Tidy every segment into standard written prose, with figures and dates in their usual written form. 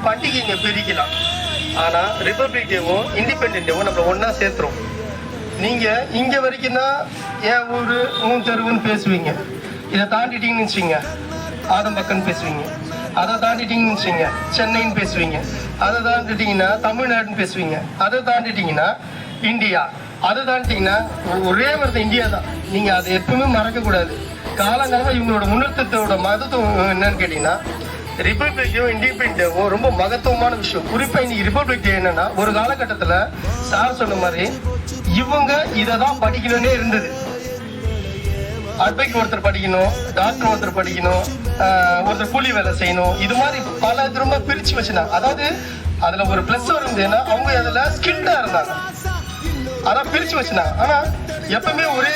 பண்டிகைங்க பிரிக்கலாம். ஆனா republic டேவும் independent டேவும் நம்மள ஒன்னா சேர்த்துரும். நீங்க இங்க வரைக்கும் தான் என் ஊரு உன் தெருவுன்னு பேசுவீங்க. இதை தாண்டிட்டீங்கன்னு வச்சுங்க ஆதம்பக்கன்னு பேசுவீங்க. அதை தாண்டிட்டீங்கன்னு வச்சுங்க சென்னைன்னு பேசுவீங்க. அதை தாண்டிட்டீங்கன்னா தமிழ்நாடுன்னு பேசுவீங்க. அதை தாண்டிட்டீங்கன்னா இந்தியா. அதை தாண்டிட்டீங்கன்னா ஒரே மாதிரி இந்தியா தான். நீங்க அதை எப்பவுமே மறக்க கூடாது. காலங்காலமா இவங்களோட முன்னேற்றத்தோட மகத்துவம் என்னன்னு கேட்டீங்கன்னா ரிபப்ளிக் டே இண்டிபெண்டன்ட் டேவும் ரொம்ப மகத்துவமான விஷயம். குறிப்பா இன்னைக்கு ரிபப்ளிக் டே என்னன்னா ஒரு காலகட்டத்துல சார் சொன்ன மாதிரி இவங்க இதை தான் படிக்கணும்னே இருந்தது. அட்வைக் ஒருத்தர் படிக்கணும், டாக்டர் ஒருத்தர் படிக்கணும், ஒருத்தர் கூலி வேலை செய்யணும். இது மாதிரி பல திரும்ப பிரிச்சு வச்சுனாங்க. அதாவது அதுல ஒரு பிளஸ் வருதுன்னா அவங்க அதுல ஸ்கில்டா இருந்தாங்க. அதான் பிரிச்சு வச்சுனாங்க. ஆனா எப்பவுமே ஒரே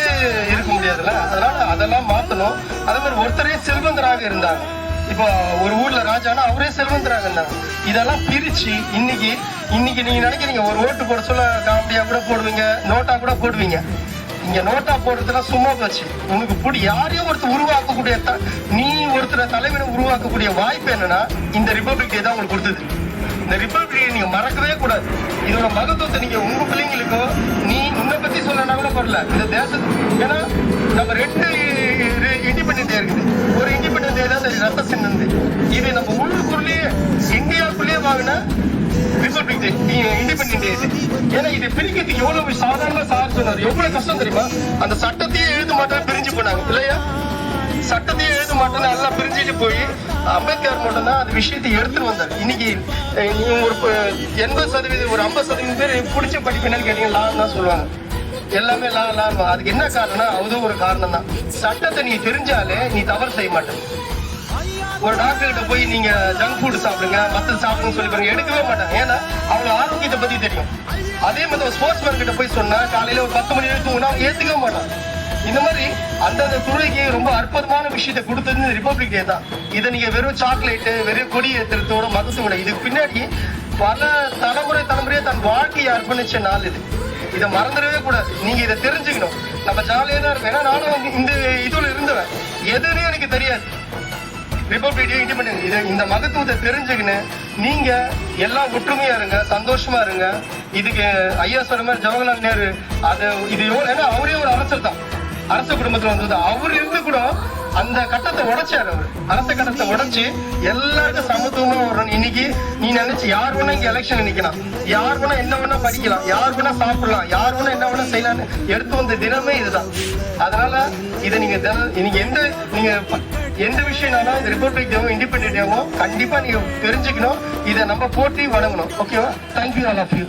இருக்க முடியாதுல்ல. அதனால அதெல்லாம் மாத்தணும். அதே மாதிரி ஒருத்தரே செல்வந்தராக இருந்தாங்க. இப்போ ஒரு ஊர்ல ராஜானா அவரே செல்வந்தராக இருந்தாங்க. இதெல்லாம் பிரிச்சு இன்னைக்கு நீங்க நினைக்கிறீங்க ஒரு ஓட்டு போட சொல்ல காமெடியா கூட போடுவீங்க, நோட்டா கூட போடுவீங்க. இங்க நோட்டா போடுறதுலாம் சும்மா போச்சு. உனக்கு யாரையும் ஒருத்தர் உருவாக்கக்கூடிய நீ ஒருத்தர தலைவனை உருவாக்கக்கூடிய வாய்ப்பு என்னன்னா இந்த ரிபப்ளிக் டே தான் உங்களுக்கு கொடுத்தது. இந்த ரிபப்ளிக் டே நீங்க மறக்கவே கூடாது. இதோட மகத்துவத்தை நீங்க உங்க பிள்ளைங்களுக்கோ நீ உன்னை பத்தி சொல்லனா கூட பரல. இந்த தேசத்துக்கு ஏன்னா நம்ம 2 இண்டிபெண்டன்ட் டே இருக்குது. ஒரு இண்டிபெண்டன்ட் டே தான் ரத்த சின்னது. இது நம்ம உள்ளுக்குள்ளேயே இந்தியாவுக்குள்ளேயே வாங்கின ரிபப்ளிக் டே இண்டிபெண்டன்ட் டே. ஏன்னா இது பிரிக்கிறதுக்கு எவ்வளவு சாதாரண சார் சொன்னார். எவ்வளவு கஷ்டம் தெரியுமா? அந்த சட்டத்தையே எழுத மாட்டேன் பிரிஞ்சு போனாங்க இல்லையா? சட்டத்தையே எழுத மாட்டேன்னு எல்லாம் பிரிஞ்சுட்டு போய் அம்பேத்கர் மட்டும் தான் அந்த விஷயத்தை எடுத்துட்டு வந்தார். இன்னைக்கு நீங்க ஒரு 80% ஒரு 50% பேர் பிடிச்ச படிப்புன்னு கேட்டீங்க லான்னு தான் சொல்லுவாங்க. எல்லாமே லான். அதுக்கு என்ன காரணம்னா அதுவும் ஒரு காரணம் தான். சட்டத்தை நீ தெரிஞ்சாலே நீ தவறு செய்ய மாட்டேன். ஒரு டாக்டர் கிட்ட போய் நீங்க ஜங்க் ஃபுட் சாப்பிடுங்க மத்த சாப்பிடுங்க சொல்லி பாருங்க, எடுக்கவே மாட்டாங்க. ஏன்னா அவங்க ஆரோக்கியத்தை பத்தி தெரியும். அதே மாதிரி ஸ்போர்ட்ஸ் மேன் கிட்ட போய் சொன்னா காலையில ஒரு 10 மணி வரைக்கும் தூங்கினா ஏத்துக்கவே மாட்டாங்க. இந்த மாதிரி அந்தந்த துறைக்கு ரொம்ப அற்புதமான விஷயத்தை கொடுத்தது ரிபப்ளிக் டே தான். இதை நீங்க வெறும் சாக்லேட்டு வெறும் கொடி ஏற்றுறதோட மகத்துவம் இல்லை. இதுக்கு பின்னாடி பல தலைமுறையா தன் வாழ்க்கையை அர்ப்பணிச்ச நாள் இது. இதை மறந்துடவே கூடாது. நீங்க இதை தெரிஞ்சுக்கணும். நம்ம ஜாலியா தான் இருக்கும். ஏன்னா நானும் இந்த இதுல இருந்தவன். எதுன்னு எனக்கு தெரியாது. ரிபப்ளிக் டே இண்டிபெண்டன்ட் இது இந்த மகத்துவத்தை தெரிஞ்சுக்கின்னு நீங்க எல்லாம் ஒற்றுமையா இருங்க, சந்தோஷமா இருங்க. இதுக்கு ஐயா சொன்ன மாதிரி ஜவஹர்லால் நேரு இது ஏன்னா அவரே ஒரு அரசர் தான். அரச குடும்பத்துல வந்தது. அவர் இருந்து கூட அந்த கட்டத்தை உடைச்சாரு. அவர் அரச கட்டத்தை உடைச்சு எல்லாருக்கும் சமத்துவமா வரணும். இன்னைக்கு நீ நினைச்சு யார் வேணா இங்க எலெக்ஷன் நிக்கலாம், யார் வேணா என்ன வேணா படிக்கலாம், யார் வேணா சாப்பிடலாம், யார் வேணா என்ன வேணா செய்யலாம்னு எடுத்து வந்த தினமே இதுதான். அதனால இதை நீங்க எந்த விஷயம்னாலும் இந்த ரிபப்ளிக் டேவும் இண்டிபெண்டன்ட் டேவும் கண்டிப்பா நீங்க தெரிஞ்சுக்கணும். இதை நம்ம போட்டி வழங்கணும். ஓகேவா? Thank you all of you.